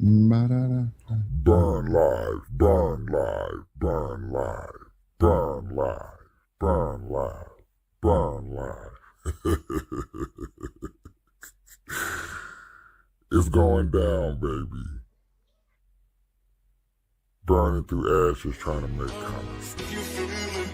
Ba-da-da. Burn live, burn live, burn live, burn live, burn live, burn live. It's going down, baby. Burning through ashes, trying to make common sense.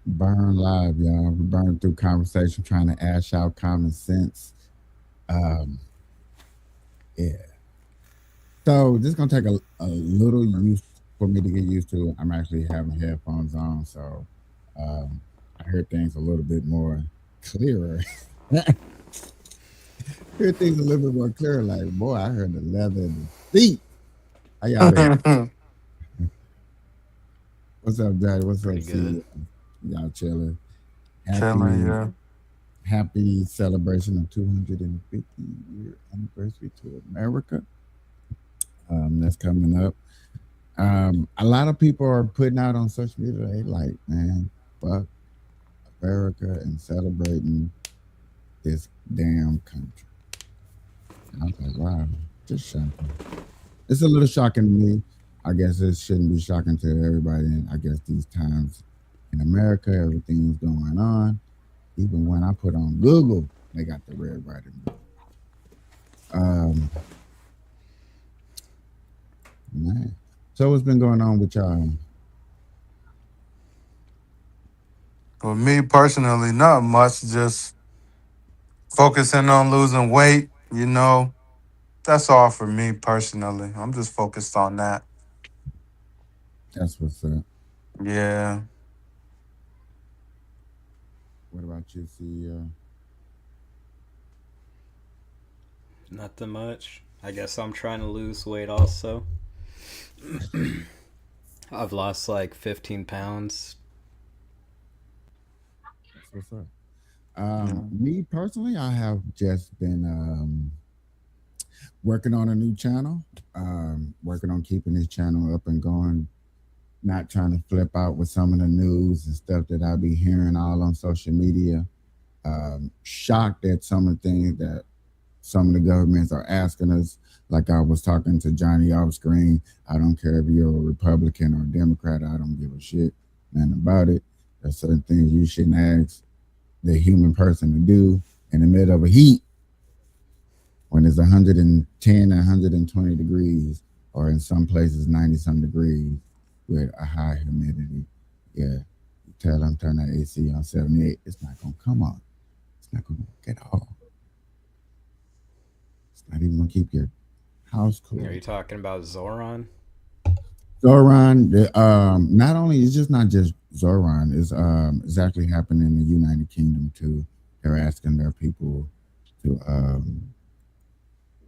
Burn live, y'all. We burn through conversation, trying to ash out common sense. Um, yeah. So this is gonna take a little use for me to get used to. I'm actually having headphones on, so I hear things a little bit more clearer. Hear things a little bit more clearer. Like, boy, I heard the leather in the seat. How y'all doing? What's up, Daddy? What's up, Pretty C? good. Y'all chilling? Chilling, Happy, yeah. happy celebration of 250 year anniversary to America. That's coming up. A lot of people are putting out on social media. They like, man, fuck America and celebrating this damn country. I was like, wow, just shocking. It's a little shocking to me. I guess it shouldn't be shocking to everybody. And I guess these times in America, everything's going on. Even when I put on Google, they got the red, white, and blue. Um, man. So what's been going on with y'all? For me personally, not much. Just focusing on losing weight. That's all for me personally. I'm just focused on that. That's what's up. Yeah. What about you, CEO? Nothing much. I guess I'm trying to lose weight also. I've lost like 15 pounds. That's what's up. Yeah. Me personally, I have just been working on a new channel, working on keeping this channel up and going, not trying to flip out with some of the news and stuff that I be hearing all on social media. Shocked at some of the things that some of the governments are asking us. Like I was talking to Johnny off screen. I don't care if you're a Republican or a Democrat. I don't give a shit, man, about it. There's certain things you shouldn't ask the human person to do in the middle of a heat when it's 110, 120 degrees, or in some places 90 some degrees with a high humidity. Yeah, you tell them turn that AC on 78, it's not gonna come on. It's not gonna work at all. It's not even gonna keep your house Are cool. you talking about Zoran? Zoran, not only it's just not just Zoran, it's actually happening in the United Kingdom too. They're asking their people to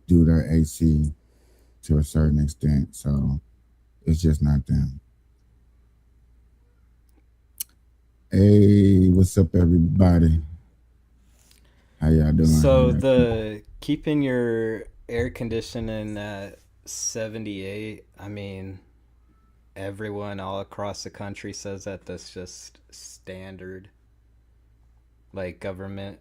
do their AC to a certain extent. So it's just not them. Hey, what's up, everybody? How y'all So doing? the keeping your air conditioning at 78, I mean, everyone all across the country says that that's just standard. Like government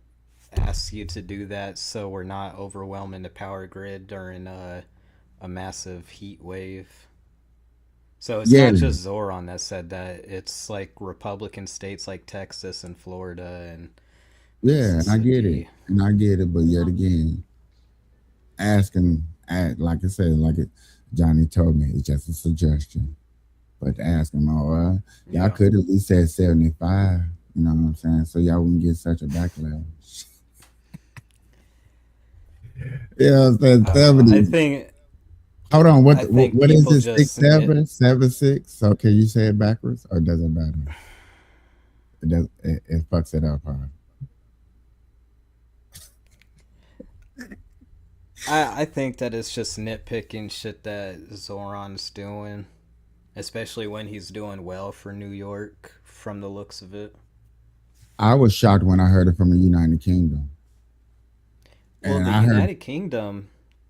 asks you to do that so we're not overwhelming the power grid during a massive heat wave. So it's Yeah, not just Zoran that said that. It's like Republican states like Texas and Florida and yeah, and I get it, Mississippi. but yet again, asking, like I said, Johnny told me, it's just a suggestion. But to ask him, y'all Yeah. could at least say 75. You know what I'm saying? So y'all wouldn't get such a backlash. Yeah, I'm saying I don't know. 70. Hold on, I think what is people it? Six just seven, 7 6. So can you say it backwards, or does it matter? It does. It fucks it up, huh? I think that it's just nitpicking shit that Zoran's doing, especially when he's doing well for New York from the looks of it. I was shocked when I heard it from the United Kingdom, Well, and I heard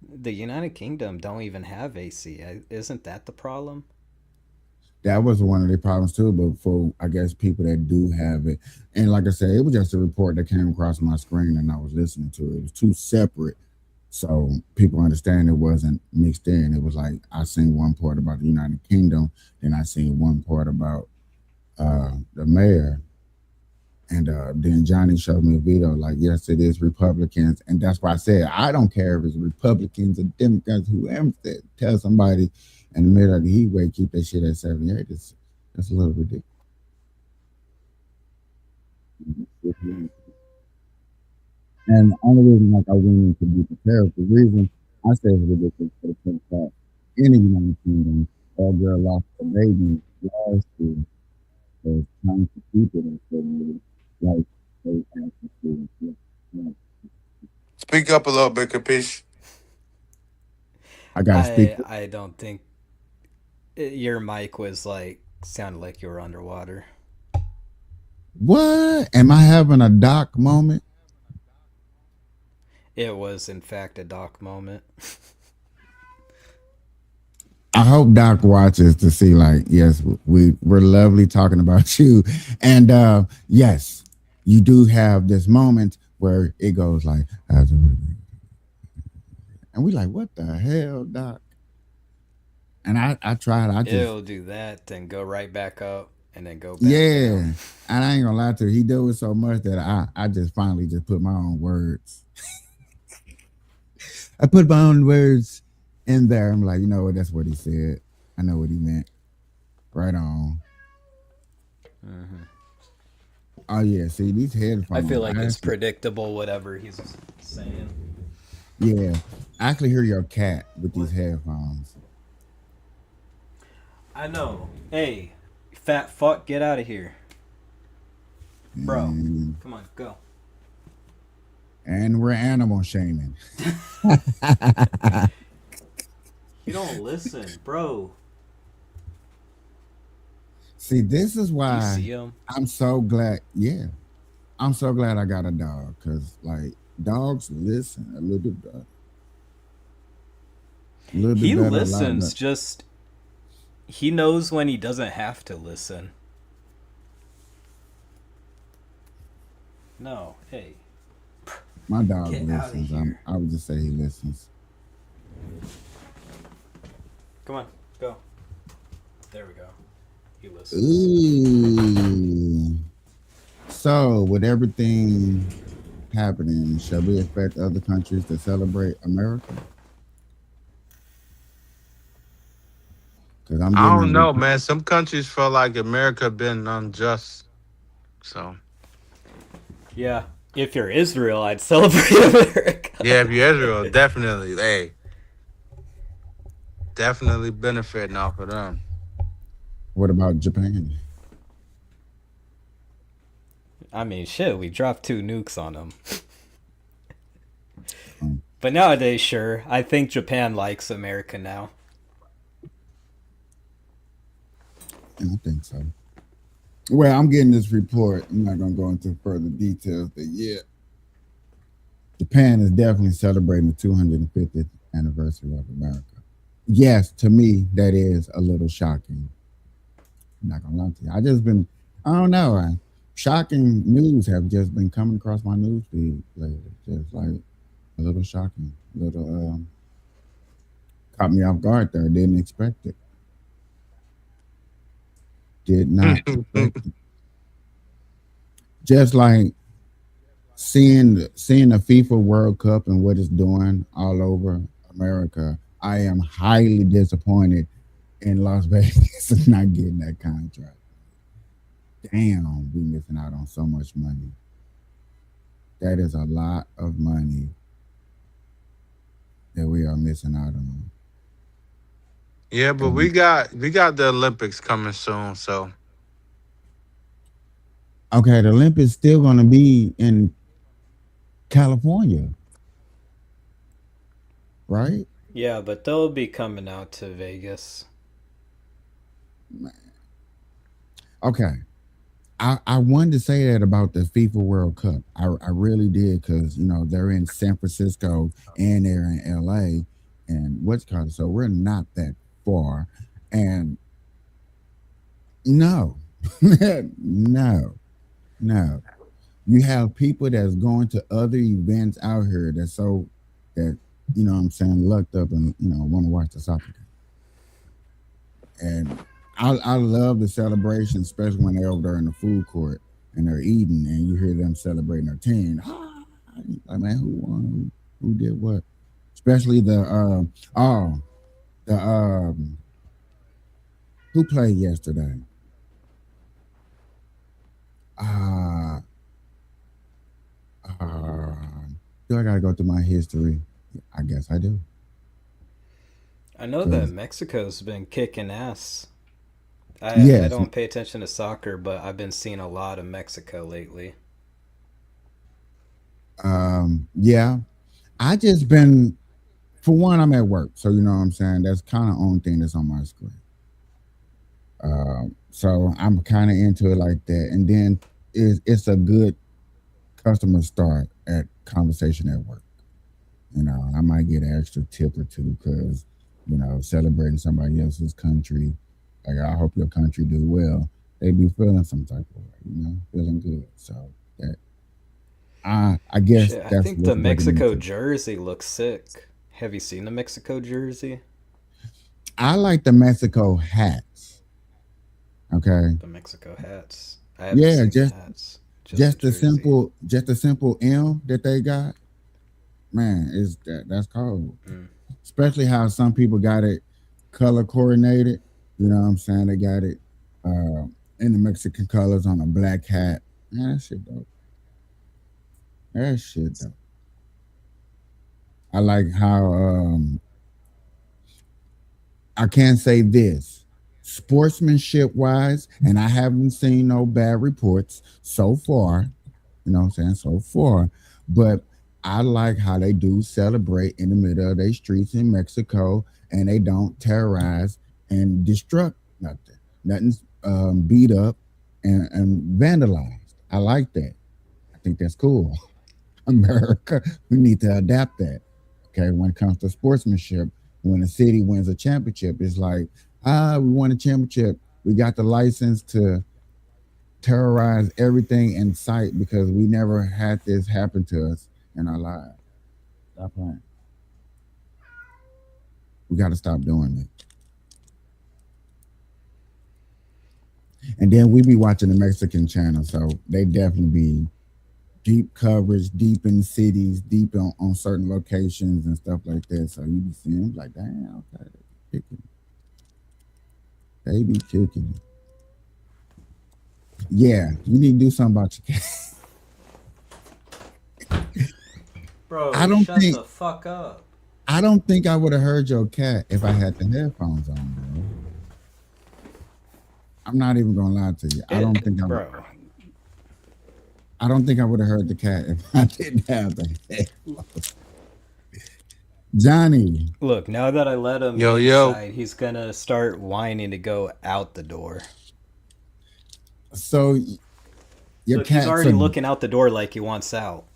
The United Kingdom don't even have AC. Isn't that the problem? that was one of the problems too. But for I guess people that do have it, and like I said, it was just a report that came across my screen, and I was listening to it. It was two separate, so people understand it wasn't mixed in. It was like I seen one part about the United Kingdom, then I seen one part about the mayor. And then Johnny showed me a video like, yes, it is Republicans. And that's why I said, I don't care if it's Republicans or Democrats, whoever said, tell somebody in the middle of the heat wave, keep that shit at 78. That's a little ridiculous. And the only reason like I went into be prepared, the reason I say it's ridiculous for the simple fact in the United Kingdom, all girl lost a baby last year was trying to keep it in certain like they actually do. Like, Speak up a little bit, Capiche. I gotta speak. I don't think your mic was like sounded like you were underwater. What? Am I having a doc moment? It was in fact a Doc moment. I hope Doc watches to see, like, yes, we're lovely talking about you. And yes, you do have this moment where it goes like, and we like, what the hell, Doc? And I tried, It'll do that, then go right back up, and then go back yeah. down. And I ain't gonna lie to you, he do it so much that I just finally just put my own words. I put my own words in there. I'm like, you know what? That's what he said. I know what he meant. Right on. Mm-hmm. Oh yeah. See these headphones. I feel like it's predictable, whatever he's saying. Yeah, I actually hear your cat with these headphones. I know. Hey, fat fuck, get out of here. Bro, come on, go. And we're animal shaming. You don't listen, bro. See, this is Do you why see him? I'm so glad. Yeah, I'm so glad I got a dog because, like, dogs listen a little bit better. A little He bit better, a lot listens, better. just he knows when he doesn't have to listen. No, hey, My dog get out of listens. here. I would just say he listens. Come on, go. There we go. He listens. Ooh. So, with everything happening, shall we expect other countries to celebrate America? Because I'm I getting don't a know, man. Some countries feel like America been unjust. So Yeah, if you're Israel, I'd celebrate America. yeah, if you're Israel, definitely, hey, definitely benefiting off of them. What about Japan? I mean, shit, we dropped 2 nukes on them. Um, But nowadays, sure, I think Japan likes America now. I think so. Well, I'm getting this report. I'm not going to go into further details, but yeah, Japan is definitely celebrating the 250th anniversary of America. Yes, to me, that is a little shocking. I'm not going to lie to you. I don't know. Shocking news have just been coming across my news feed lately. Just like a little shocking, a little caught me off guard there. Didn't expect it. did not expect it. Just like seeing the FIFA World Cup and what it's doing all over America, I am highly disappointed in Las Vegas not getting that contract. Damn, we missing out on so much money. That is a lot of money that we are missing out on. Yeah, but And we got the Olympics coming soon, so okay, the Olympics still gonna be in California, right? Yeah, but they'll be coming out to Vegas. Okay. I wanted to say that about the FIFA World Cup. I really did because they're in San Francisco and they're in LA and what's called it. So we're not that far. And no, no, no. You have people that's going to other events out here that's so that what I'm saying, lucked up and want to watch the soccer game. And I love the celebration, especially when they're over there in the food court and they're eating and you hear them celebrating their team. Ah, like man, who won? Who did what? Especially the who played yesterday? Uh, uh do I gotta go through my history? I guess I do. I know that 'Cause Mexico's been kicking ass. I yes, don't pay attention to soccer, but I've been seeing a lot of Mexico lately. yeah. I just been for one, I'm at work, so you know what I'm saying. That's kind of only thing that's on my screen. So I'm kind of into it like that, and then it's a good customer start at conversation at work. I might get an extra tip or two because celebrating somebody else's country. Like I hope your country do well. They be feeling some type of way, feeling good. So that I guess Shit, I that's think what's the bringing me Mexico to. jersey looks sick. Have you seen the Mexico jersey? I like the Mexico hats. Okay, The Mexico hats. I haven't yeah, seen the just hats, just the just the jersey. simple M that they got. Man, is that's cold. Mm. Especially how some people got it color coordinated. You know what I'm saying? They got it uh, in the Mexican colors on a black hat. Man, that shit dope. That shit dope. I like how I can say this sportsmanship wise, and I haven't seen no bad reports so far. You know what I'm saying? So far. But I like how they do celebrate in the middle of their streets in Mexico and they don't terrorize and destruct nothing. Nothing's beat up and vandalized. I like that. I think that's cool. America, we need to adapt that. Okay, when it comes to sportsmanship, when a city wins a championship, it's like, we won a championship. We got the license to terrorize everything in sight because we never had this happen to us in our lives. Stop playing. We got to stop doing it. And then we be watching the Mexican channel, so they definitely be deep coverage, deep in cities, deep on certain locations and stuff like that. So you be seeing them like, damn, okay, kicking. They be kicking. Yeah, you need to do something about your cat. I Bro, don't shut think the fuck up. I don't think I would have heard your cat if I had the headphones on, bro. I'm not even gonna lie to you. Bro, I don't think I would have heard the cat if I didn't have the headphones. Johnny, look, now that I let him yo yo. inside, he's gonna start whining to go out the door. so your Look, he's cat already so looking out the door like he wants out.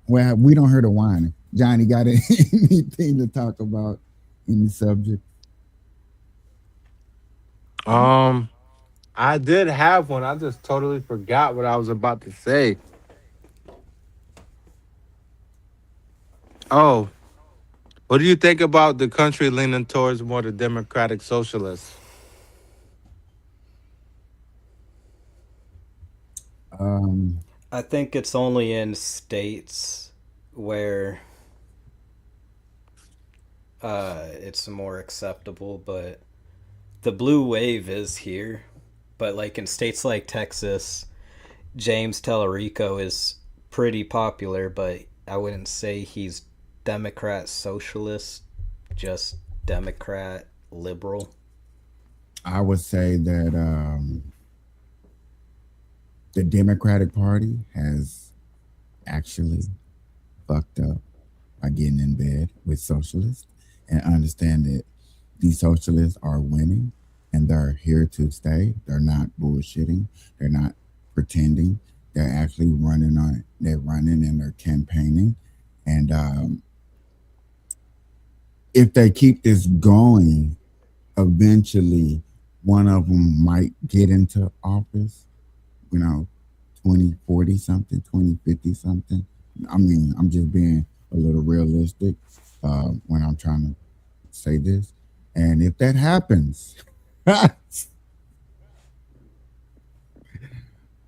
well, we don't hear the whining. Johnny got anything to talk about any subject? Um, I did have one. I just totally forgot what I was about to say. Oh, what do you think about the country leaning towards more the democratic socialists? Um, I think it's only in states where it's more acceptable, but the blue wave is here. But like in states like Texas, James Tellerico is pretty popular, but I wouldn't say he's Democrat socialist, just Democrat liberal. I would say that the Democratic Party has actually fucked up by getting in bed with socialists and understand that these socialists are winning and they're here to stay. They're not bullshitting. They're not pretending. They're actually running on it. They're running and they're campaigning. And if they keep this going, eventually one of them might get into office, you know, 2040 something, 2050 something. I mean, I'm just being a little realistic when I'm trying to say this. And if that happens,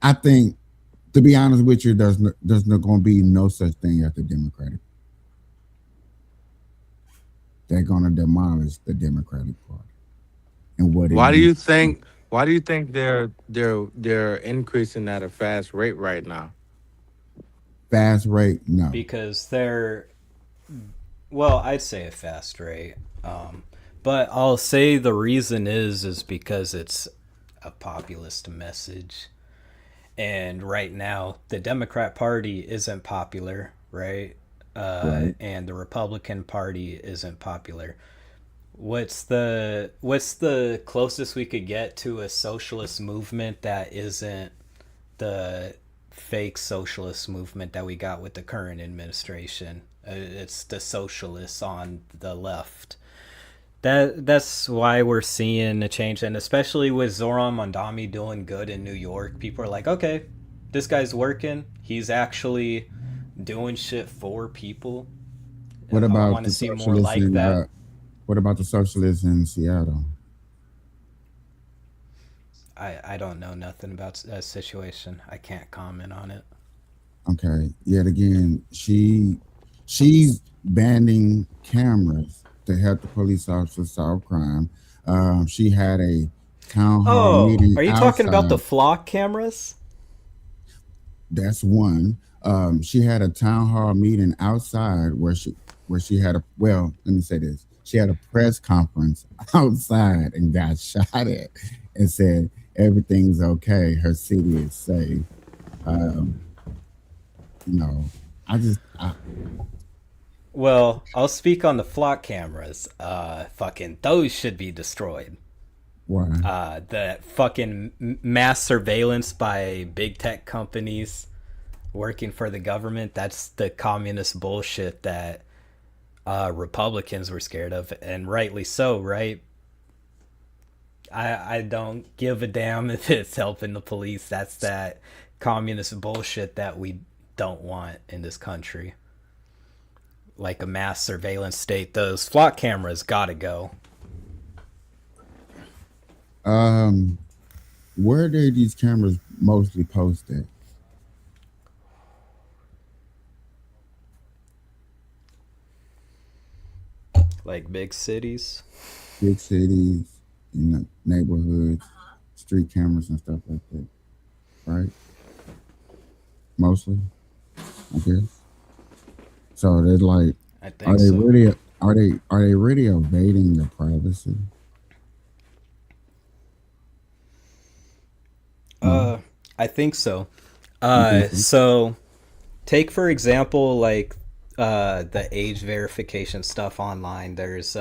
I think, to be honest with you, there's not going to be no such thing as the Democratic. They're going to demolish the Democratic Party and what it Why do you means. think? Why do you think they're increasing at a fast rate right now? Fast rate, no. Because they're, well, I'd say a fast rate. But I'll say the reason is because it's a populist message. And right now, the Democrat Party isn't popular, right? Right. And the Republican Party isn't popular. What's the closest we could get to a socialist movement that isn't the fake socialist movement that we got with the current administration? It's the socialists on the left. That's why we're seeing a change, and especially with Zoran Mondami doing good in New York, people are like, okay, this guy's working. He's actually doing shit for people. What I about want to the see more socialists like in that. what about the socialists in Seattle? I don't know nothing about that situation. I can't comment on it. Okay. Yet again, she's banning cameras to help the police officers solve crime. She had a town hall Oh, meeting are you talking about the outside. flock cameras? That's one. She had a town hall meeting outside where she had a, well, let me say this. She had a press conference outside and got shot at and said everything's okay. Her city is safe. Um, you know, I Well, I'll speak on the flock cameras. Fucking those should be destroyed. why? The fucking mass surveillance by big tech companies working for the government. That's the communist bullshit that Republicans were scared of, and rightly so, right? I don't give a damn if it's helping the police. That's that communist bullshit that we don't want in this country. Like a mass surveillance state. Those flock cameras gotta go. Um, where are these cameras mostly posted? Like big cities. Big cities, neighborhoods, street cameras and stuff like that, right? Mostly, I guess. So they're like, I are think they so. really are they really evading the privacy? No, I think so. you think so? So take for example like the age verification stuff online. There's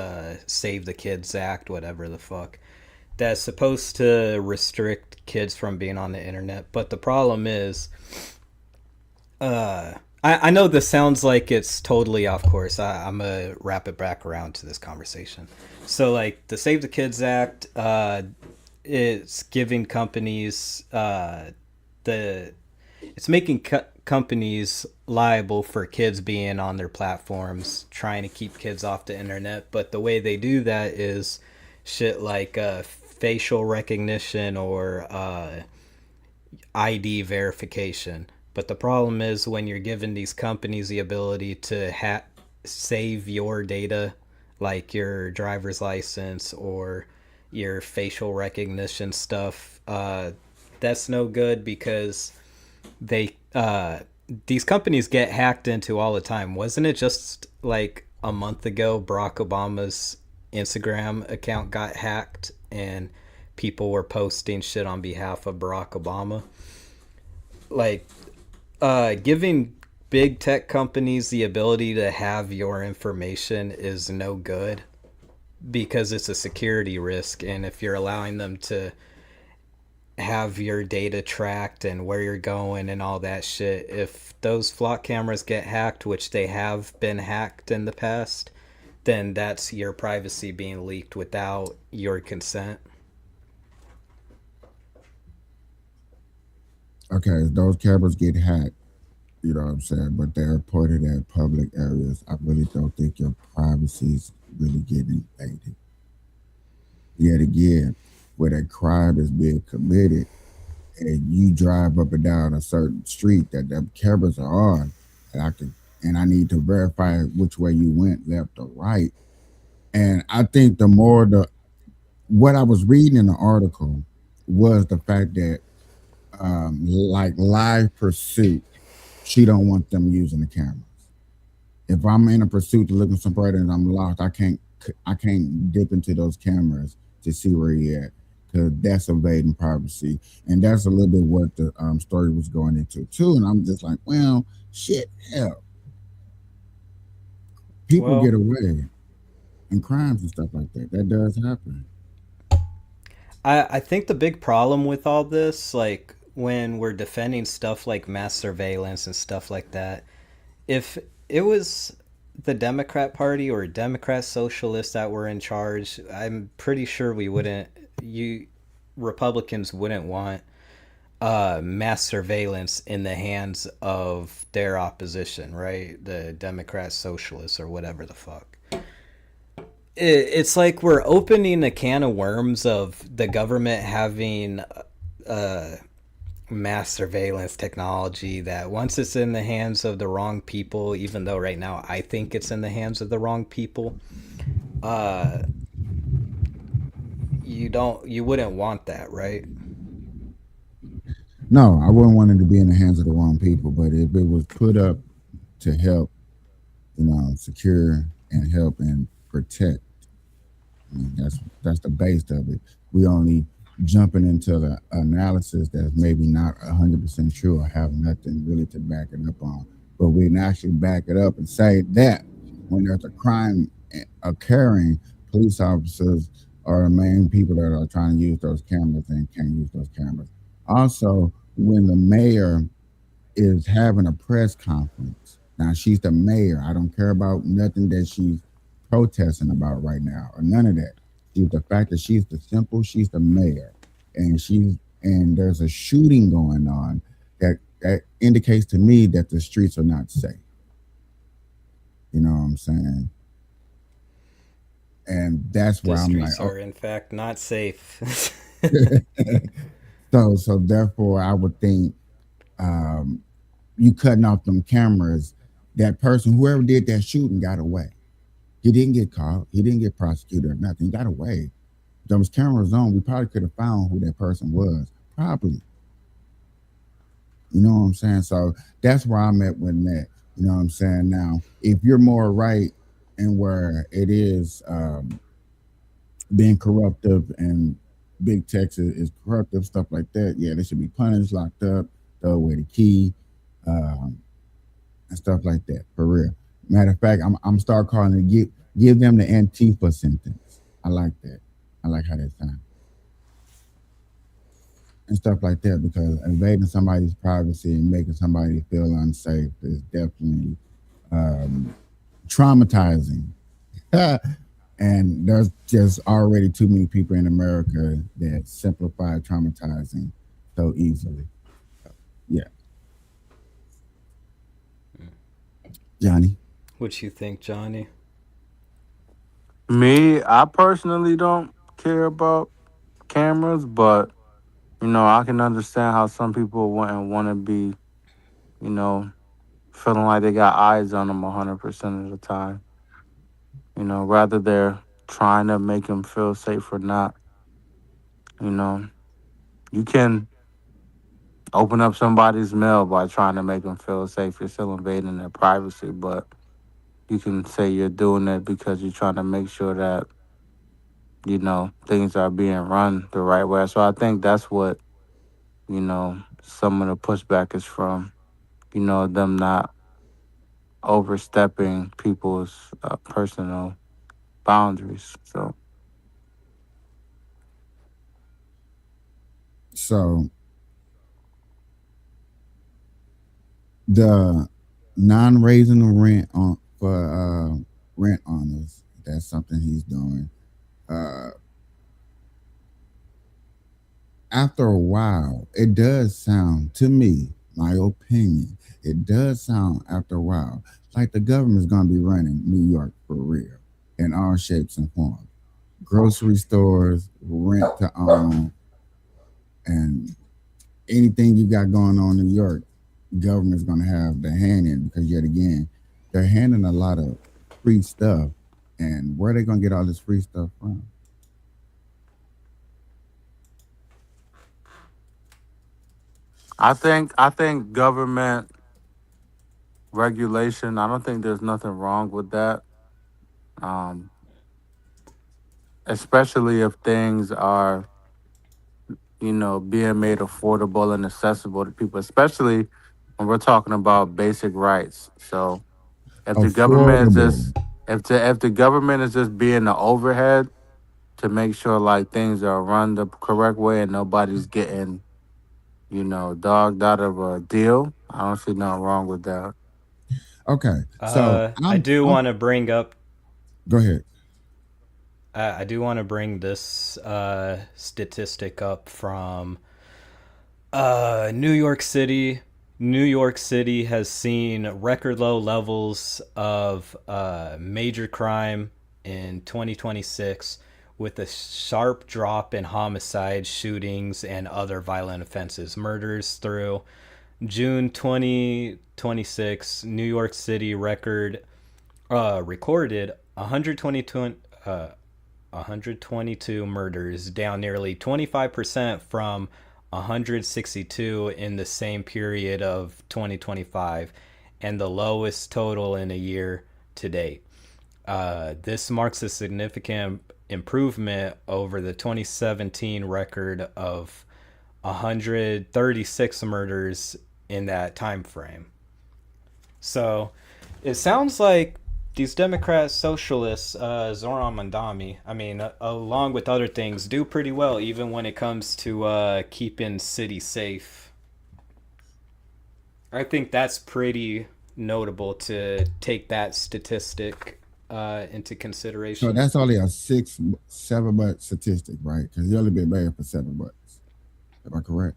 Save the Kids Act, whatever the fuck, that's supposed to restrict kids from being on the internet. But the problem is, I know this sounds like it's totally off course. I'm gonna wrap it back around to this conversation. So like the Save the Kids Act, it's giving companies the it's making companies liable for kids being on their platforms, trying to keep kids off the internet. But the way they do that is shit like facial recognition or ID verification. But the problem is when you're giving these companies the ability to save your data, like your driver's license or your facial recognition stuff, that's no good because they these companies get hacked into all the time. Wasn't it just like a month ago Barack Obama's Instagram account got hacked and people were posting shit on behalf of Barack Obama? Like giving big tech companies the ability to have your information is no good because it's a security risk, and if you're allowing them to have your data tracked and where you're going and all that shit, if those flock cameras get hacked, which they have been hacked in the past, then that's your privacy being leaked without your consent. Okay, those cameras get hacked, you know what I'm saying, but they're reported at public areas. I really don't think your privacy is really getting invaded. Yet again, where that crime is being committed, and you drive up and down a certain street that the cameras are on, and I need to verify which way you went, left or right. And I think the more the what I was reading in the article was the fact that like live pursuit, she don't want them using the cameras. If I'm in a pursuit to look at somebody and I'm lost, I can't dip into those cameras to see where he at because that's invading privacy, and that's a little bit what the story was going into too. And I'm just like, well, shit, hell, people Well, get away in crimes and stuff like that. That does happen. I think the big problem with all this, like when we're defending stuff like mass surveillance and stuff like that, if it was the Democrat Party or Democrat socialists that were in charge, I'm pretty sure we wouldn't. You Republicans wouldn't want mass surveillance in the hands of their opposition, right? The Democrat socialists or whatever the fuck. It's like we're opening a can of worms of the government having uh, mass surveillance technology that once it's in the hands of the wrong people, even though right now I think it's in the hands of the wrong people, uh, you wouldn't want that, right? No, I wouldn't want it to be in the hands of the wrong people, but if it was put up to help, secure and help and protect, I mean, that's the base of it. We only jumping into the analysis that's maybe not 100% true or have nothing really to back it up on, but we can actually back it up and say that when there's a crime occurring, police officers are the main people that are trying to use those cameras and can't use those cameras. Also, when the mayor is having a press conference. Now she's the mayor. I don't care about nothing that she's protesting about right now or none of that. She's the fact that she's the mayor, and there's a shooting going on that indicates to me that the streets are not safe. You know what I'm saying? And that's The where I'm like, streets are in fact not safe. so therefore I would think um, you cutting off them cameras, that person, whoever did that shooting, got away. He didn't get caught. He didn't get prosecuted or nothing. He got away. If there was cameras on, we probably could have found who that person was. Probably. You know what I'm saying? So that's where I'm at with that. You know what I'm saying? Now, if you're more right and where it is being corruptive and big Texas is corruptive, stuff like that, yeah, they should be punished, locked up, throw away the key. Um, and stuff like that. For real. Matter of fact, I'm start calling it give them the Antifa sentence. I like that. I like how that sounds and stuff like that because invading somebody's privacy and making somebody feel unsafe is definitely um, traumatizing. And there's just already too many people in America that simplify traumatizing so easily. Yeah, Johnny. What you think, Johnny? Me, I personally don't care about cameras, but I can understand how some people wouldn't want to be, you know, feeling like they got eyes on them 100% of the time. Rather they're trying to make them feel safe or not. You know, you can open up somebody's mail by trying to make them feel safe. You're still invading their privacy, but you can say you're doing it because you're trying to make sure that, things are being run the right way. So I think that's what, some of the pushback is from, them not overstepping people's personal boundaries. So So the non-raising of rent on for rent owners, that's something he's doing. Uh, After a while, it does sound to me, my opinion, it does sound after a while like the government's gonna be running New York for real in all shapes and forms. Grocery stores, rent to own, and anything you got going on in New York, government's gonna have their hand in because yet again, they're handing a lot of free stuff. And where they gonna get all this free stuff from? I think government regulation. I don't think there's nothing wrong with that. Um, Especially if things are being made affordable and accessible to people, especially when we're talking about basic rights. So if the government is Affordable. just if the government is just being the overhead to make sure like things are run the correct way and nobody's getting dogged out of a deal, I don't see nothing wrong with that. Okay, so I do I'm want to bring up. go ahead. I do want to bring this statistic up from New York City. New York City has seen record low levels of major crime in 2026, with a sharp drop in homicides, shootings, and other violent offenses. Murders through June 2026, New York City recorded 122 murders, down nearly 25% from 162 in the same period of 2025, and the lowest total in a year to date. This marks a significant improvement over the 2017 record of 136 murders in that time frame. So it sounds like these Democrat socialists, Zoran Mandami, I mean, along with other things, do pretty well even when it comes to keeping cities safe. I think that's pretty notable to take that statistic into So consideration. that's only a 7 butt statistic, right? Because you only been banned for 7 butts. Am I correct?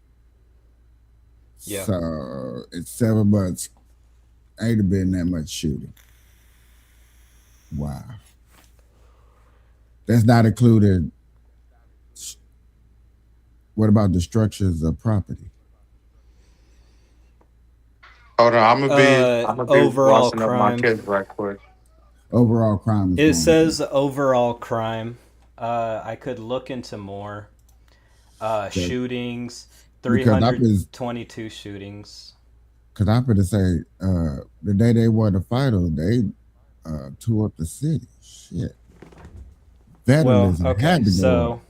Yeah. So it's 7 butts. Ain't been that much shooting. Wow. That's not included. What about the structures of property? Hold on, I'm gonna be Overall washing up my crime. kids right quick. Overall crime is It going down. says overall crime. I could look into more. So, Shootings, because I was 322 shootings. because I could say the day they were the final, they tore up the city. Shit. Well, Vandalism okay, had to go up. so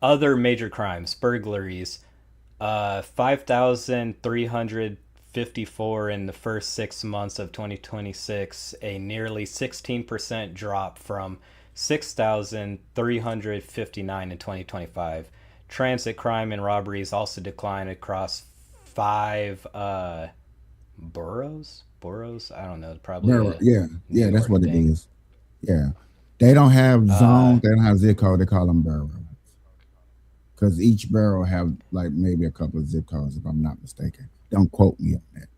other major crimes, burglaries, 5,354 in the first 6 months of 2026, a nearly 16% drop from 6,359 in 2025. Transit crime and robberies also declined across five boroughs. Boroughs? I don't know. Probably a Yeah, New yeah, that's York what it thing. is. Yeah. They don't have Uh, zones, they don't have zip code, they call them boroughs. Because each borough have like maybe a couple of zip codes, if I'm not mistaken. Don't quote me on that.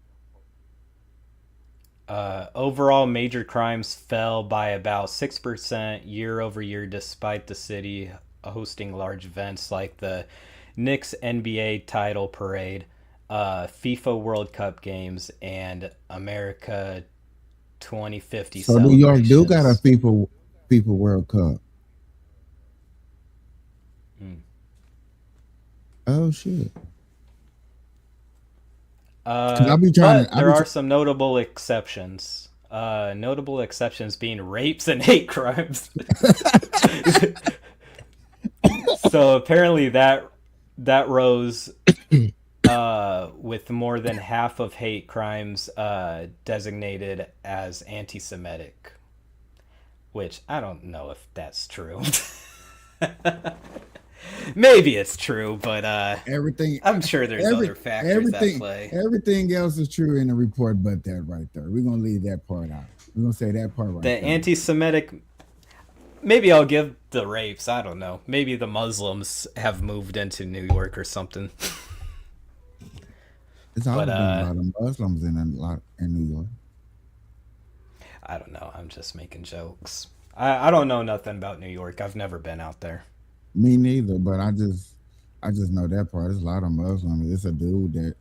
Overall, major crimes fell by about 6% year over year, despite the city hosting large events like the Knicks NBA title parade, FIFA World Cup games, and America 2050 So New York do got a celebrations. FIFA World Cup. Hmm. Oh shit! Because But I there be are trying. some notable exceptions. Notable exceptions being rapes and hate crimes. So apparently that rose with more than half of hate crimes designated as anti-Semitic, which I don't know if that's true. Maybe it's true, but Everything, I'm sure there's every other factors at everything, play. everything else is true in the report, but that right there. We're gonna leave that part out. We're gonna say that part The right there. anti-Semitic, maybe I'll give the rapes. I don't know. Maybe the Muslims have moved into New York or something. It's But always been a lot of Muslims in New York. I don't know. I'm just making jokes. I don't know nothing about New York. I've never been out there. Me neither, but I just know that part. There's a lot of Muslims. It's a dude that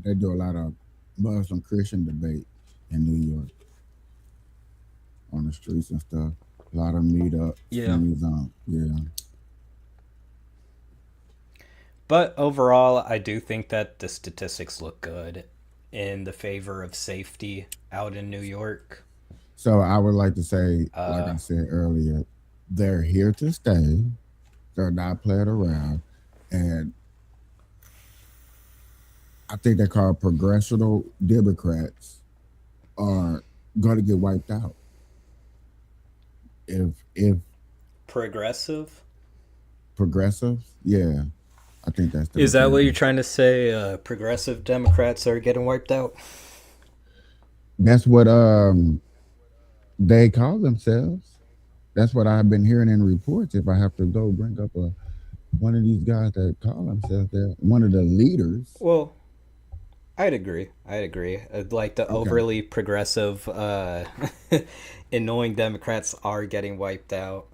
they do a lot of Muslim Christian debate in New York on the streets and stuff. A lot of meetups, Yeah. things on. Yeah. But overall, I do think that the statistics look good in the favor of safety out in New York. So I would like to say, like Uh, I said earlier, they're here to stay. They're not playing around, and I think they're called progressive Democrats are going to get wiped out if progressive? progressives. Yeah, I think that's the Is that what you're term. trying to say? Progressive Democrats are getting wiped out? That's what they call themselves. That's what I've been hearing in reports. If I have to go bring up one of these guys that call themselves that, one of the leaders. Well, I'd agree. I'd agree. Like the Okay. overly progressive, annoying Democrats are getting wiped out.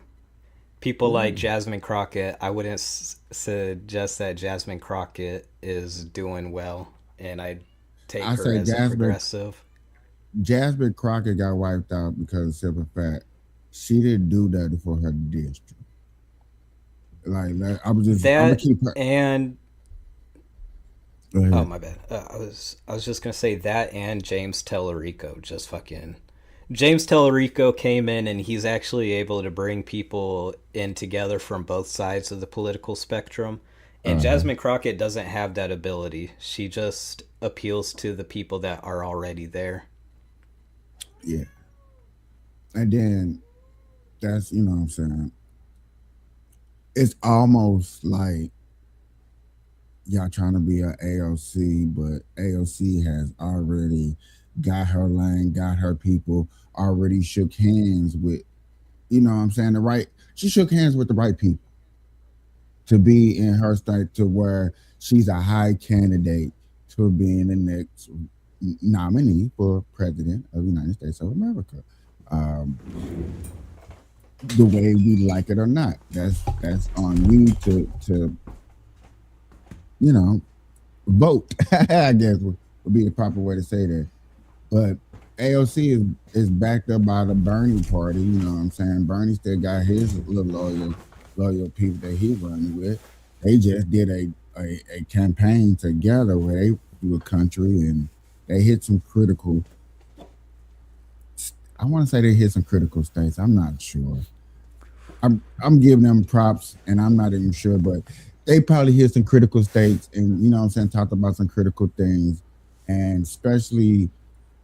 People like Yeah. Jasmine Crockett, I wouldn't suggest that Jasmine Crockett is doing well, and I take I her say as a progressive. Jasmine Crockett got wiped out because of simple fact she didn't do that for her district. I'm gonna That keep her. and Go oh ahead. my bad. I was just gonna say that and James Tellerico just fucking. James Tellerico came in and he's actually able to bring people in together from both sides of the political spectrum. And Uh, Jasmine Crockett doesn't have that ability. She just appeals to the people that are already there. yeah, and then that's you know what I'm saying. It's almost like y'all trying to be a AOC, but AOC has already got her lane, got her people, already shook hands with, you know what I'm saying, the right, she shook hands with the right people to be in her state to where she's a high candidate to being the next nominee for president of the United States of America. Um, the way we like it or not, that's on you to you know vote. I guess would be the proper way to say that. But AOC is backed up by the Bernie party. You know what I'm saying? Bernie still got his little loyal people that he running with. They just did a campaign together where they through the country and they hit some critical. I want to say they hit some critical states. I'm not sure. I'm giving them props, and I'm not even sure, but they probably hit some critical states, and you know what I'm saying, talked about some critical things, and especially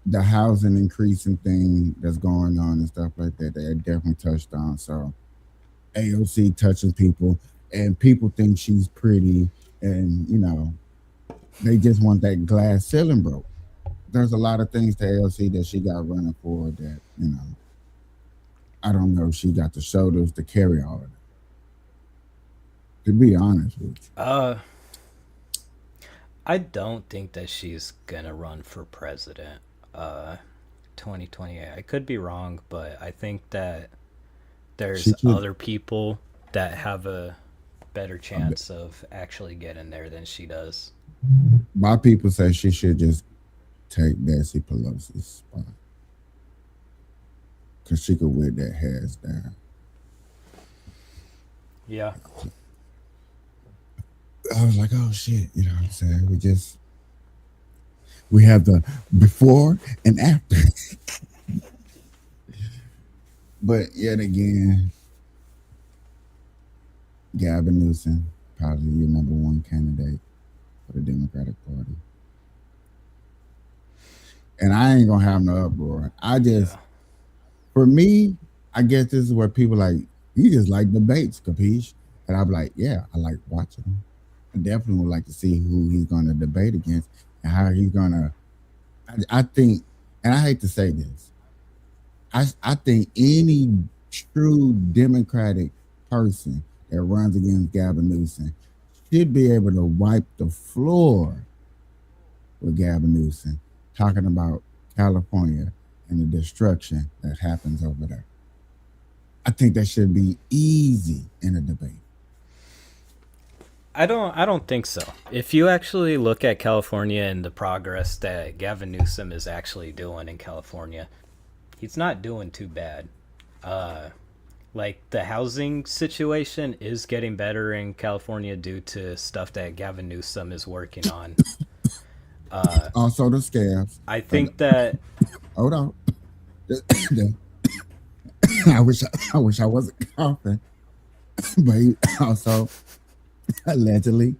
the housing increasing thing that's going on and stuff like that. They definitely touched on. So AOC touching people, and people think she's pretty, and they just want that glass ceiling broke. There's a lot of things to AOC that she got running for that I don't know if she got the shoulders to carry all of it. To be honest with you. Uh, I don't think that she's gonna run for president. 2028. I could be wrong, but I think that She there's could other people that have a better chance of actually getting there than she does. My people say she should just take Nancy Pelosi's spot because she could wear that hands down. Yeah. I was like, oh shit, you know what I'm saying? We have the before and after. But yet again, Gavin Newsom, probably your number one candidate for the Democratic Party. And I ain't gonna have no uproar. For me, I guess this is where people like, you just like debates, capiche? And I'm like, yeah, I like watching them. I definitely would like to see who he's gonna debate against and how he's gonna. I think, and I hate to say this, I think any true Democratic person that runs against Gavin Newsom should be able to wipe the floor with Gavin Newsom talking about California and the destruction that happens over there. I think that should be easy in a debate. I don't think so. If you actually look at California and the progress that Gavin Newsom is actually doing in California, he's not doing too bad. Like the housing situation is getting better in California due to stuff that Gavin Newsom is working on. Also, the scabs. I think that Hold on. I wish I wasn't coughing, but he also allegedly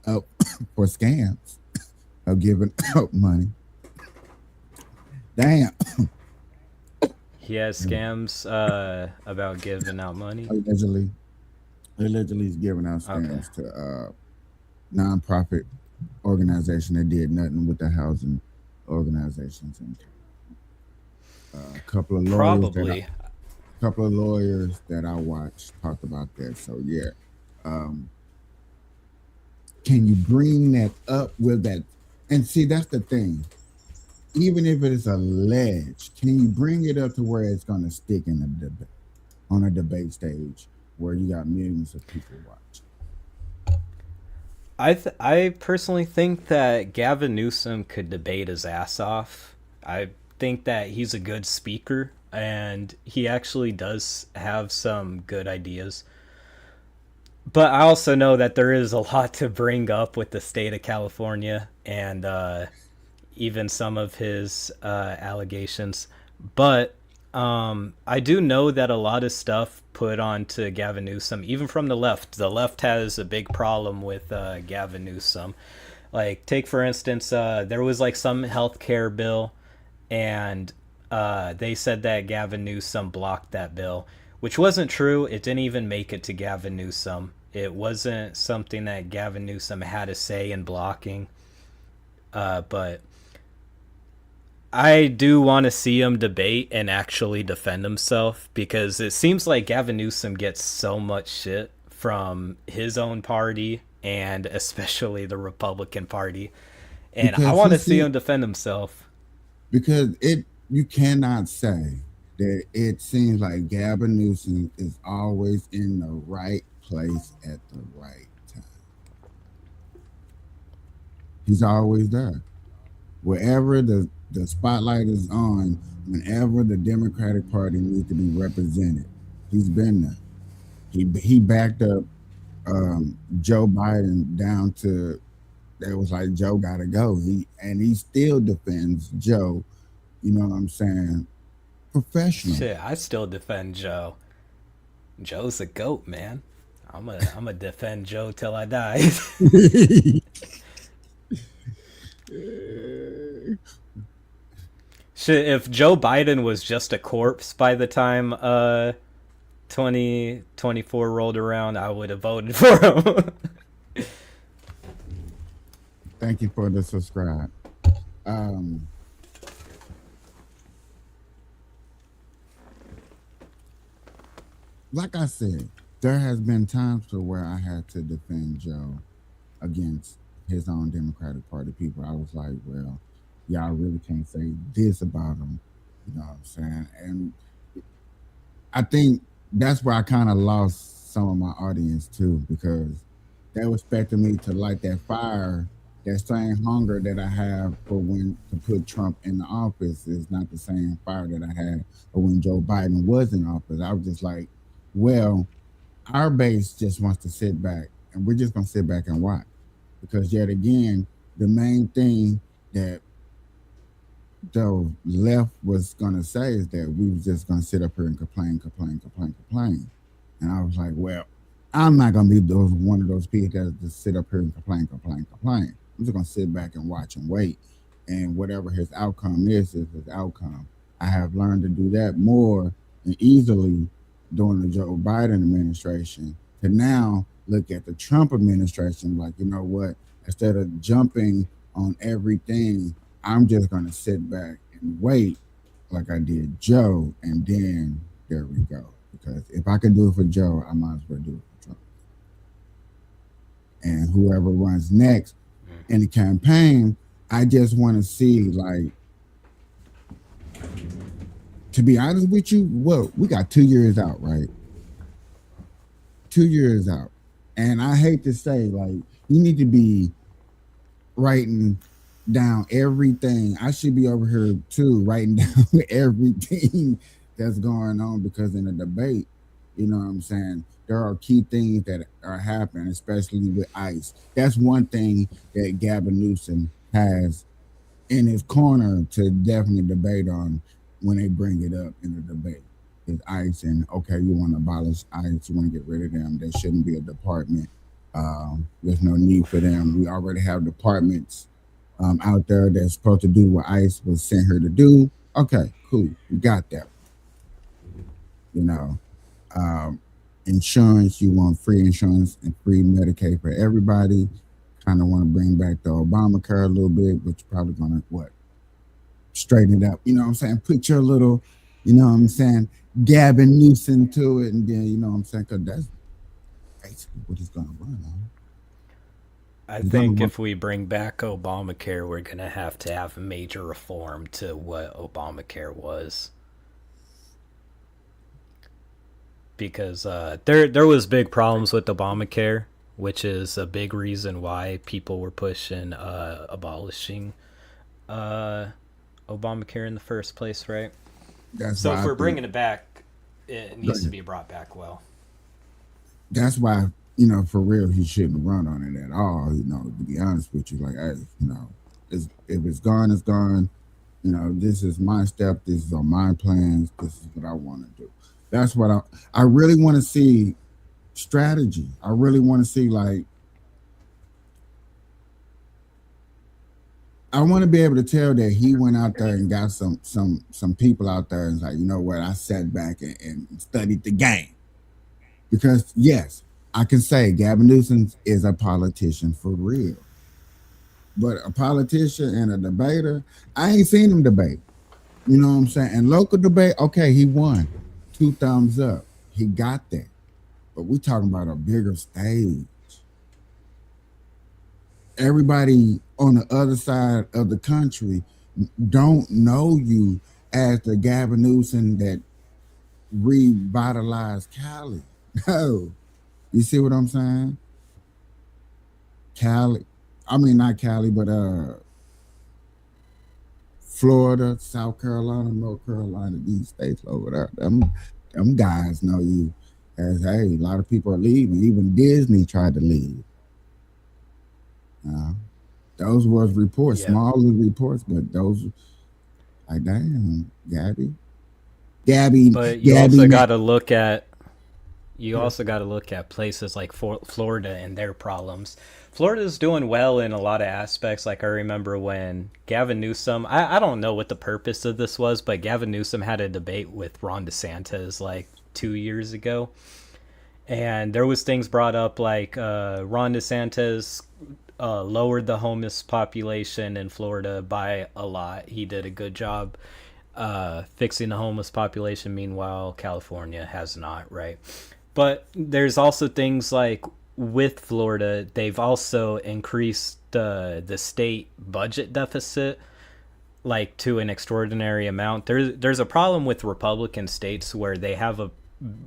for scams of giving out money. Damn. he has scams about giving out money. Allegedly he's giving out scams to nonprofit organization that did nothing with the housing organizations. And a couple of lawyers that I watched talked about that. So yeah, can you bring that up with that? And see, that's the thing. Even if it is alleged, can you bring it up to where it's going to stick in a debate, on a debate stage where you got millions of people watching? I personally think that Gavin Newsom could debate his ass off. I think that he's a good speaker and he actually does have some good ideas. But I also know that there is a lot to bring up with the state of California and even some of his allegations. But I do know that a lot of stuff put onto Gavin Newsom, even from the left has a big problem with Gavin Newsom. Like, take for instance, there was like some healthcare bill, and they said that Gavin Newsom blocked that bill, which wasn't true. It didn't even make it to Gavin Newsom. It wasn't something that Gavin Newsom had a say in blocking. But I do want to see him debate and actually defend himself, because it seems like Gavin Newsom gets so much shit from his own party and especially the Republican Party. And Because I want to see him defend himself. Because you cannot say that it seems like Gavin Newsom is always in the right place at the right time. He's always there. Wherever the spotlight is on, whenever the Democratic Party needs to be represented, he's been there. He backed up Joe Biden down to that was like Joe gotta go. He still defends Joe. You know what I'm saying? Professional. Shit, I still defend Joe. Joe's a goat, man. I'm a defend Joe till I die. Shit, if Joe Biden was just a corpse by the time 2024 rolled around, I would have voted for him. Thank you for the subscribe. Like I said, there has been times to where I had to defend Joe against his own Democratic Party people. I was like, well, y'all really can't say this about him. You know what I'm saying? And I think that's where I kind of lost some of my audience too, because they were expecting me to light that fire. That same hunger that I have for when to put Trump in the office is not the same fire that I had for when Joe Biden was in office. I was just like, well, our base just wants to sit back, and we're just gonna sit back and watch. Because yet again, the main thing that the left was gonna say is that we was just gonna sit up here and complain, complain, complain, complain. And I was like, well, I'm not gonna be those one of those people that just sit up here and complain, complain, complain. I'm just gonna sit back and watch and wait. And whatever his outcome is his outcome. I have learned to do that more and easily during the Joe Biden administration to now look at the Trump administration like, you know what, instead of jumping on everything, I'm just gonna sit back and wait like I did Joe, and then there we go. Because if I can do it for Joe, I might as well do it for Trump. And whoever runs next in the campaign, I just want to see, like, to be honest with you, well, we got 2 years out, right? 2 years out. And I hate to say, like, you need to be writing down everything. I should be over here too, writing down everything that's going on, because in a debate, you know what I'm saying, there are key things that are happening, especially with ICE. That's one thing that Gavin Newsom has in his corner to definitely debate on when they bring it up in the debate. Is ICE, and okay, you want to abolish ICE, you want to get rid of them. There shouldn't be a department. There's no need for them. We already have departments out there that's supposed to do what ICE was sent her to do. Okay, cool, we got that. You know, um, insurance, you want free insurance and free Medicaid for everybody. Kind of want to bring back the Obamacare a little bit, but you're probably going to what, straighten it up. You know what I'm saying? Put your little, you know what I'm saying, Gavin Newsom to it, and then, you know what I'm saying, because that's basically what he's going to run on. I He's going think to run. if we bring back Obamacare, we're going to have major reform to what Obamacare was. Because there was big problems with Obamacare, which is a big reason why people were pushing abolishing Obamacare in the first place, right? That's So why if I we're think. bringing it back, it needs to be brought back well. That's why, you know, for real, he shouldn't run on it at all. You know, to be honest with you, like, hey, you know, if it's gone, it's gone. You know, this is my step. This is on my plans. This is what I want to do. That's what I really want to see strategy. I really want to see, like, I want to be able to tell that he went out there and got some people out there and like, you know what, I sat back and studied the game. Because yes, I can say Gavin Newsom is a politician for real. But a politician and a debater, I ain't seen him debate. You know what I'm saying? And local debate, okay, he won. 2 thumbs up. He got that. But we talking about a bigger stage. Everybody on the other side of the country don't know you as the Gavin Newsom that revitalized Cali. No. You see what I'm saying? Cali. I mean, not Cali, but Florida, South Carolina, North Carolina, these states over there. Them guys know you as, hey, a lot of people are leaving. Even Disney tried to leave. Those was reports, Yeah. small little reports, but those, like, damn, Gabby, But Gabby. you also got to look at places like Florida and their problems. Florida's doing well in a lot of aspects. Like I remember when Gavin Newsom, I don't know what the purpose of this was, but Gavin Newsom had a debate with Ron DeSantis like 2 years ago. And there was things brought up like Ron DeSantis lowered the homeless population in Florida by a lot. He did a good job fixing the homeless population. Meanwhile, California has not, right? But there's also things like with Florida, they've also increased the state budget deficit like to an extraordinary amount. There's a problem with Republican states where they have a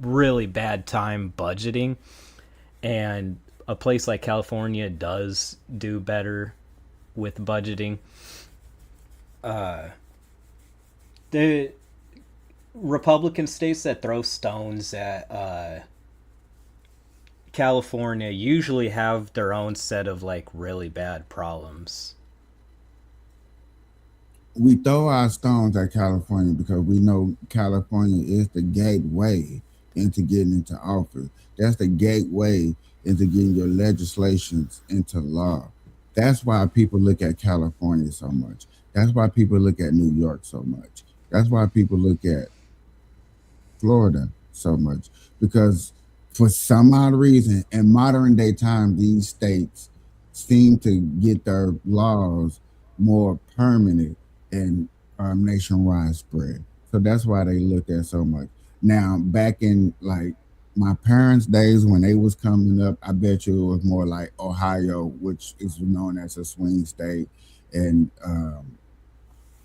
really bad time budgeting, and a place like California does do better with budgeting. The Republican states that throw stones at California usually have their own set of like really bad problems. We throw our stones at California because we know California is the gateway into getting into office. That's the gateway into getting your legislations into law. That's why people look at California so much. That's why people look at New York so much. That's why people look at Florida so much, because for some odd reason in modern day time these states seem to get their laws more permanent and nationwide spread. So that's why they look at so much. Now back in like my parents' days when they was coming up, I bet you it was more like Ohio, which is known as a swing state, and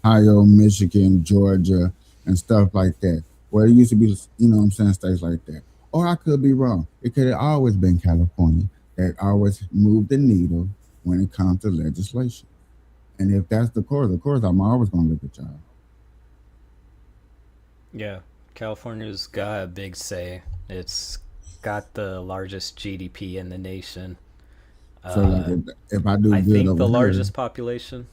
Ohio, Michigan, Georgia, and stuff like that. Where it used to be, you know what I'm saying, states like that. Or I could be wrong. It could have always been California that always moved the needle when it comes to legislation. And if that's the course, of course, I'm always going to look at y'all. Yeah, California's got a big say. It's got the largest GDP in the nation. So, like, if I do I good think over the here, largest population.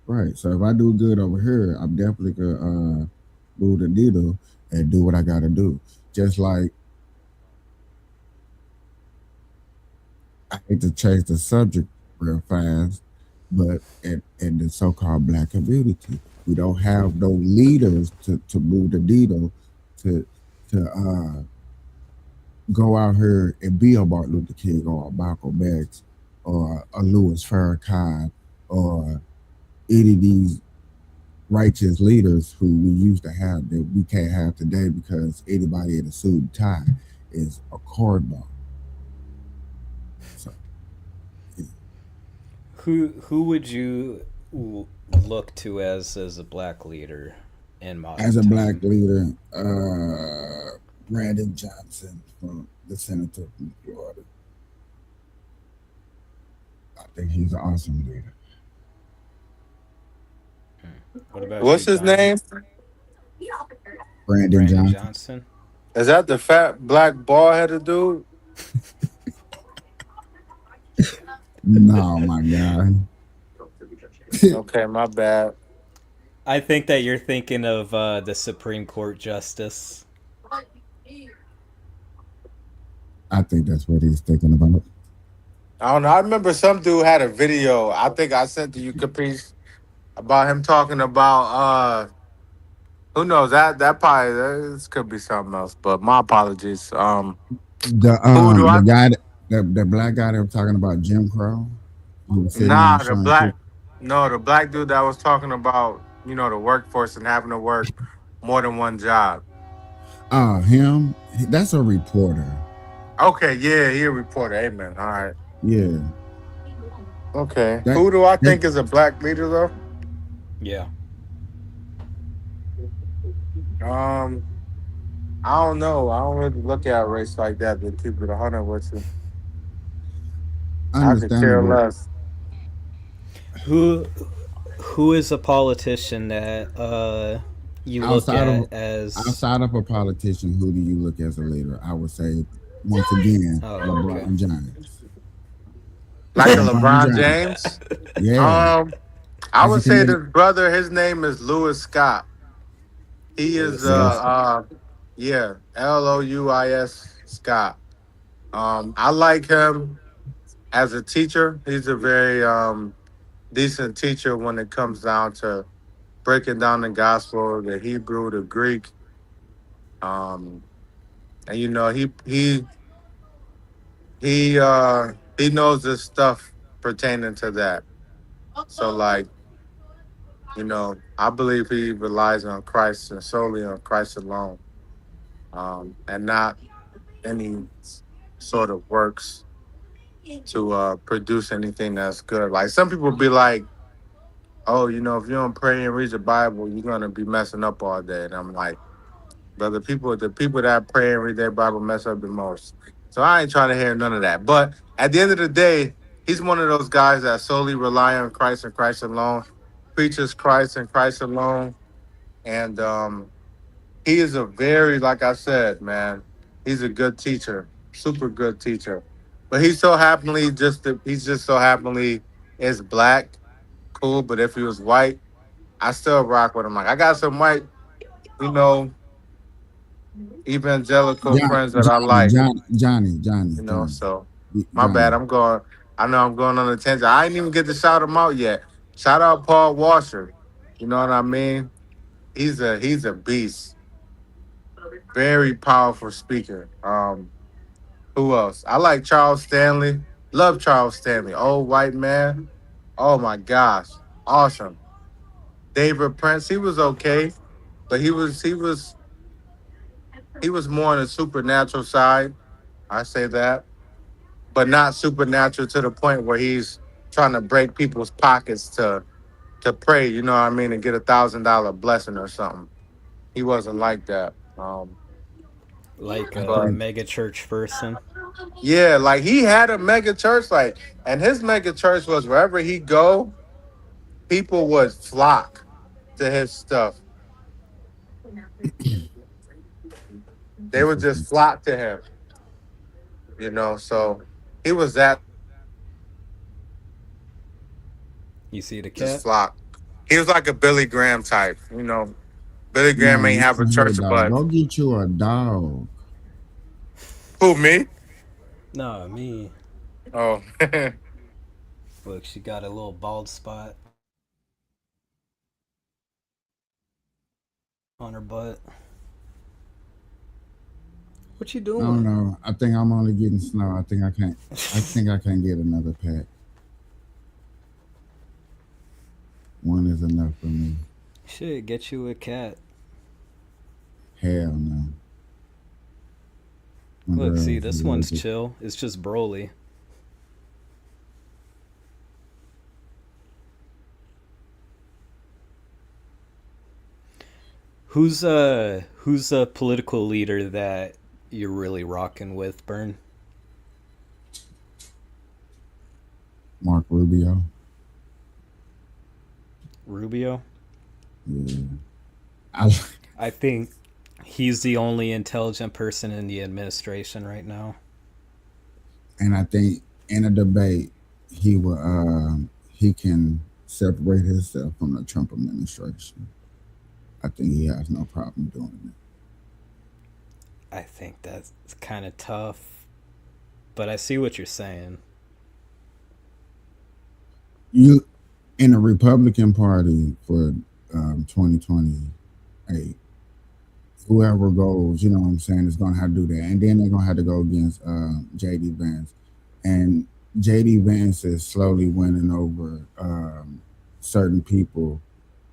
right? So if I do good over here, I'm definitely gonna move the needle and do what I got to do. Just like I hate to change the subject real fast, but in the so-called black community, we don't have no leaders to move the needle to to go out here and be a Martin Luther King or a Malcolm X or a Louis Farrakhan or any of these righteous leaders who we used to have that we can't have today because anybody in a suit and tie is a cornball. So Who would you look to as a black leader in as modern a black time? leader, Brandon Johnson from the senator from Florida, I think he's an awesome leader. What about you, What's his Johnny? name? Brandon Brandon Johnson. Johnson? Is that the fat black bald headed dude? No, my God. Okay, my bad. I think that you're thinking of the Supreme Court justice. I think that's what he's thinking about. I don't know. I remember some dude had a video. I think I sent to you, Caprice, about him talking about who knows that probably this could be something else. But my apologies. The Who do I? the guy the black guy that was talking about Jim Crow, who was sitting there Nah, the showing black. people. No, the black dude that was talking about the workforce and having to work more than one job. Oh, him? That's a reporter. Okay, yeah, he a reporter. Amen. All right. Yeah. Okay. That Who do I that think is a black leader though? Yeah. Um, I don't know. I don't really look at race like that. To keep it 100 with you, I could care understandable. less. Who who is a politician that you look Outside of at as outside of a politician, who do you look as a leader? I would say once again, oh, okay. LeBron James. Like a LeBron LeBron James. James. Yeah. Um, I As a would say comedian. this brother. His name is Louis Scott. He Louis is Louis Scott. Scott. yeah, Louis Scott. I like him as a teacher. He's a very decent teacher when it comes down to breaking down the gospel, the Hebrew, the Greek. Um, and he knows this stuff pertaining to that. So like, I believe he relies on Christ and solely on Christ alone, and not any sort of works to produce anything that's good. Like some people be like, "Oh, if you don't pray and read the Bible, you're gonna be messing up all day." And I'm like, But the people that pray and read their Bible mess up the most. So I ain't trying to hear none of that. But at the end of the day, he's one of those guys that solely rely on Christ and Christ alone, preaches Christ and Christ alone, and he is a very, like I said, man, he's a good teacher, super good teacher. But he's just so happily is black, cool. But if he was white, I still rock with him. Like I got some white, you know, evangelical friends that I like, you know. So my bad. Johnny. I'm going. I know I'm going on a tangent. I ain't even get to shout him out yet. Shout out Paul Washer. You know what I mean? He's a beast. Very powerful speaker. Who else? I like Charles Stanley. Love Charles Stanley. Old white man. Oh my gosh. Awesome. David Prince, he was okay, but he was more on the supernatural side. I say that. But not supernatural to the point where he's trying to break people's pockets to pray, you know what I mean, and get $1,000 blessing or something. He wasn't like that. Like I a But think mega church person. yeah, like he had a mega church, like, and his mega church was wherever he go, people would flock to his stuff. They that's would what's just flock to him, you know. So he was that You see the just cat? flock. He was like a Billy Graham type, you know. Billy Graham man. ain't have a Listen here, church, dog. but Go get you a dog. who me? No, me. Oh, Look, she got a little bald spot on her butt. What you I don't doing? know. I think I'm only getting snow. I think I can't. I think I can get another pet. One is enough for me. Shit, get you a cat. Hell no. My Look, see, girl's this one's allergic. chill. It's just Broly. Who's a political leader that you're really rocking with, Burn? Mark Rubio. Rubio? Yeah. I I think he's the only intelligent person in the administration right now. and I think in a debate he can separate himself from the Trump administration. I think he has no problem doing it. I think that's kind of tough, but I see what you're saying. You in the Republican Party for 2028, whoever goes, you know what I'm saying, is gonna have to do that, and then they're gonna have to go against JD Vance, and JD Vance is slowly winning over certain people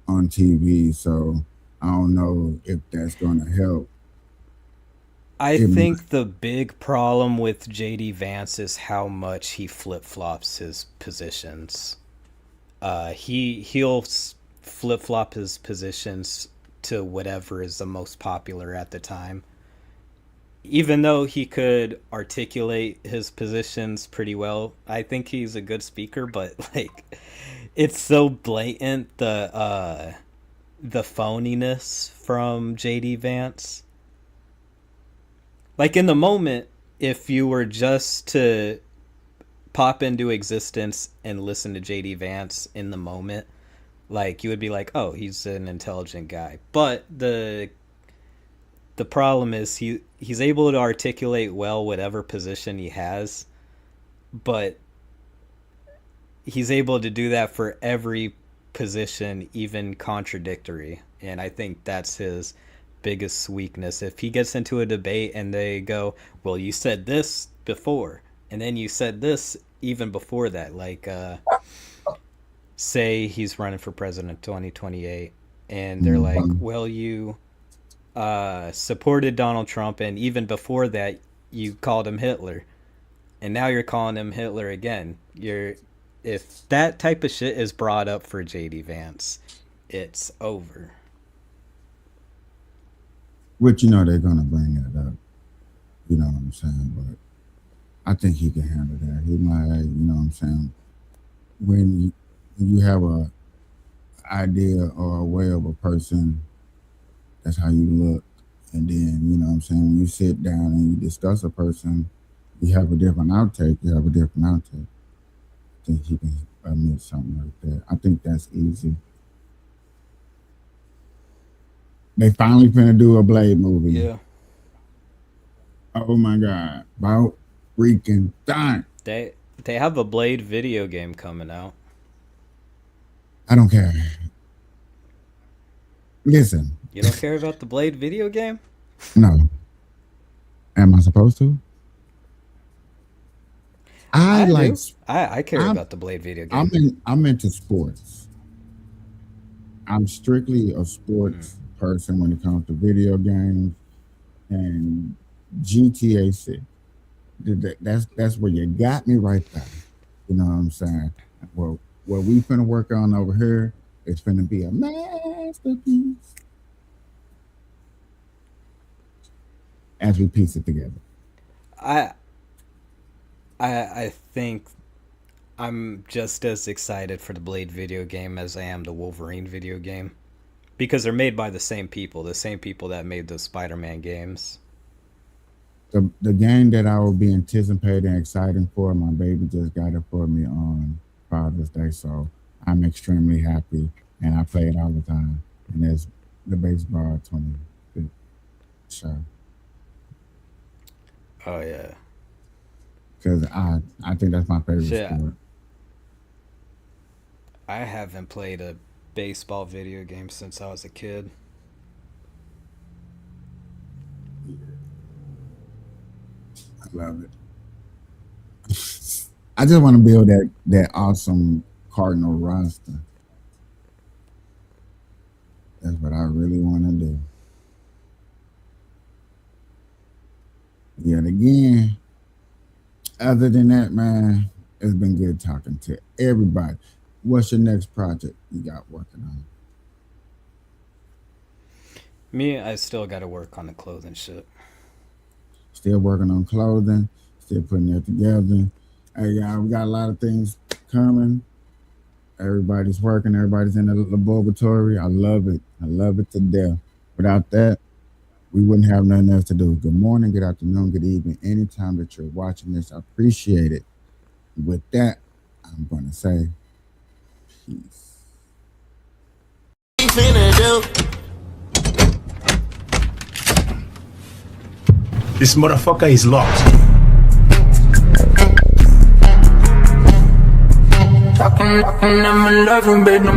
on TV. So I don't know if that's gonna help. I It think might. the big problem with JD Vance is how much he flip flops his positions. He'll flip flop his positions to whatever is the most popular at the time. Even though he could articulate his positions pretty well, I think he's a good speaker. But like, it's so blatant the phoniness from JD Vance. Like in the moment, if you were just to pop into existence and listen to JD Vance in the moment, like you would be like, "Oh, he's an intelligent guy." But the problem is he's able to articulate well whatever position he has, but he's able to do that for every position, even contradictory. And I think that's his biggest weakness. If he gets into a debate and they go, "Well, you said this before, and then you said this even before that," like say he's running for president 2028, and they're like, Mhm. "Well, you supported Donald Trump, and even before that, you called him Hitler, and now you're calling him Hitler again." You're If that type of shit is brought up for JD Vance, it's over. which they're gonna bring that up. You know what I'm saying? But I think he can handle that. He might, you know what I'm saying? When you have a idea or a way of a person, that's how you look. And then, you know what I'm saying, when you sit down and you discuss a person, you have a different outtake. I think he can admit something like that. I think that's easy. They finally finna do a Blade movie. Yeah. Oh my God. About freaking time. They have a Blade video game coming out. I don't care. Listen. You don't care about the Blade video game? No. Am I supposed to? I like. do. I care about the Blade video game. I'm into sports. I'm strictly a sports person when it comes to video games and GTA 6. That's where you got me right there. You know what I'm saying? Well, what we finna work on over here is finna be a masterpiece as we piece it together. I think I'm just as excited for the Blade video game as I am the Wolverine video game. Because they're made by the same people that made the Spider-Man games. The game that I will be anticipating and excited for, my baby just got it for me on Father's Day, so I'm extremely happy, and I play it all the time. And it's the baseball 25th show. Oh yeah. Because I think that's my favorite sport. I haven't played a baseball video game since I was a kid. I love it. I just want to build that awesome Cardinal roster. That's what I really want to do. Yet again, other than that, man, it's been good talking to everybody. What's your next project you got working on? Me, I still got to work on the clothing shit. Still working on clothing, still putting it together. Hey, y'all, we got a lot of things coming. Everybody's working. Everybody's in the laboratory. I love it. I love it to death. Without that, we wouldn't have nothing else to do. Good morning, good afternoon, good evening. Anytime that you're watching this, I appreciate it. With that, I'm going to say peace. This motherfucker is locked. I'm in love, baby.